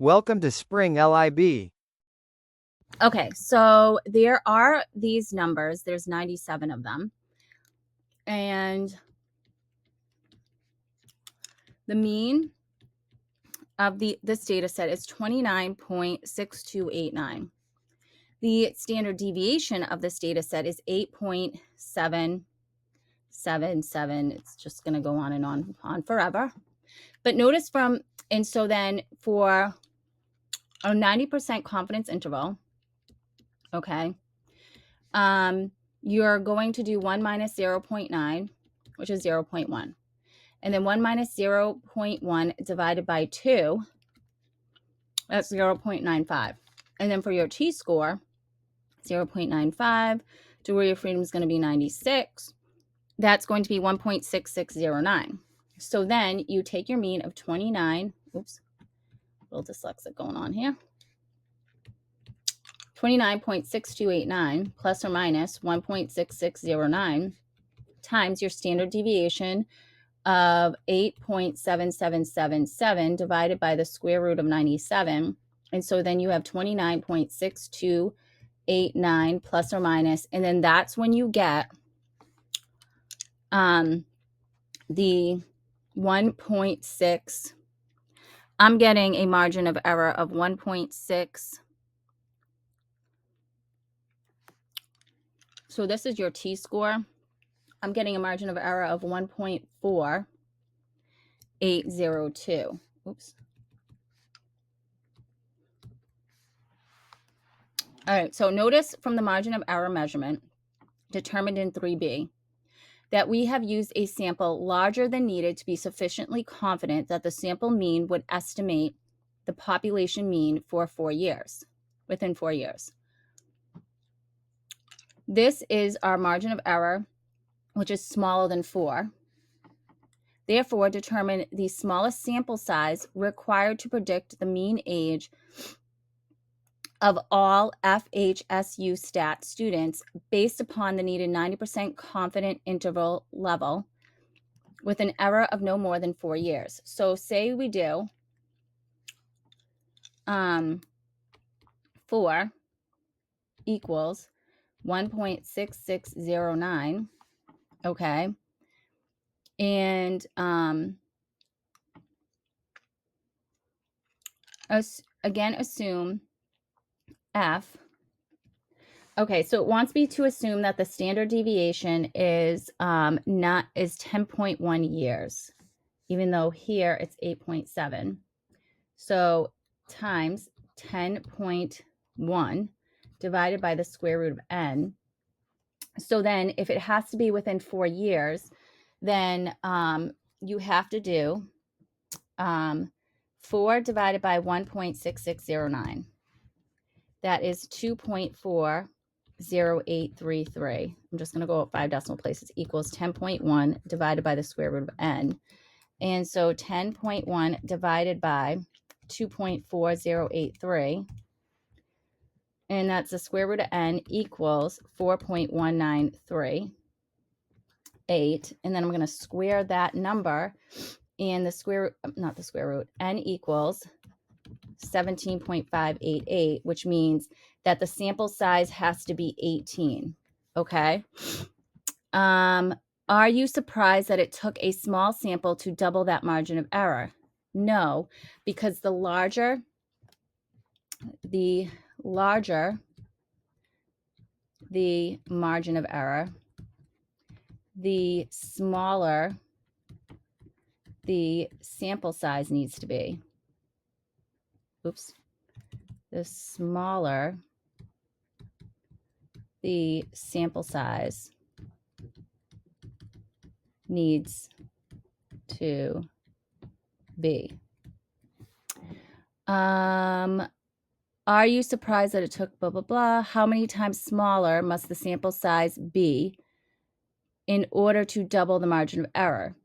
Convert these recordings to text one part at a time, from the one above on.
Welcome to Spring LIB. Okay, so there are these numbers. There's 97 of them. And the mean of this data set is 29.6289. The standard deviation of this data set is 8.777. It's just going to go on and on forever. But notice so then for a 90% confidence interval, okay, you're going to do 1 minus 0.9, which is 0.1. And then 1 minus 0.1 divided by 2, that's 0.95. And then for your t-score, 0.95, degree of freedom is going to be 96. That's going to be 1.6609. So then you take your mean of 29, oops, a little dyslexic going on here, 29.6289 plus or minus 1.6609 times your standard deviation of 8.7777 divided by the square root of 97. And so then you have 29.6289 plus or minus, and then that's when you get the 1.6. I'm getting a margin of error of 1.6. So this is your t-score. I'm getting a margin of error of 1.4802. Oops. All right, so notice from the margin of error measurement determined in 3B that we have used a sample larger than needed to be sufficiently confident that the sample mean would estimate the population mean for 4 years, within 4 years. This is our margin of error, which is smaller than 4. Therefore, determine the smallest sample size required to predict the mean age of all FHSU stat students based upon the needed 90% confident interval level with an error of no more than 4 years. So say we do 4 equals 1.6609, okay? And again, assume F. Okay, so it wants me to assume that the standard deviation is 10.1 years, even though here it's 8.7. So times 10.1 divided by the square root of n. So then if it has to be within 4 years, then you have to do 4 divided by 1.6609. That is 2.40833. I'm just going to go up 5 decimal places, equals 10.1 divided by the square root of n. And so 10.1 divided by 2.4083, and that's the square root of n, equals 4.1938. And then I'm going to square that number, and n equals 17.588, which means that the sample size has to be 18. Okay. Are you surprised that it took a small sample to double that margin of error? No, because the larger the margin of error, the smaller the sample size needs to be. Oops. The smaller the sample size needs to be. Are you surprised that it took blah, blah, blah? How many times smaller must the sample size be in order to double the margin of error?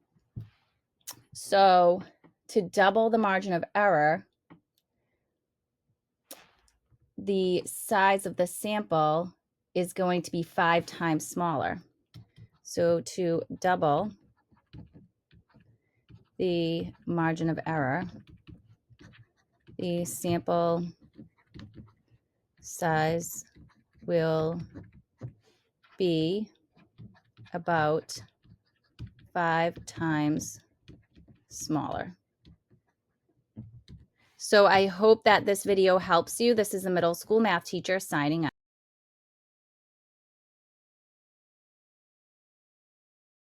So to double the margin of error, the size of the sample is going to be 5 times smaller. So to double the margin of error, the sample size will be about 5 times smaller. So I hope that this video helps you. This is a middle school math teacher signing out.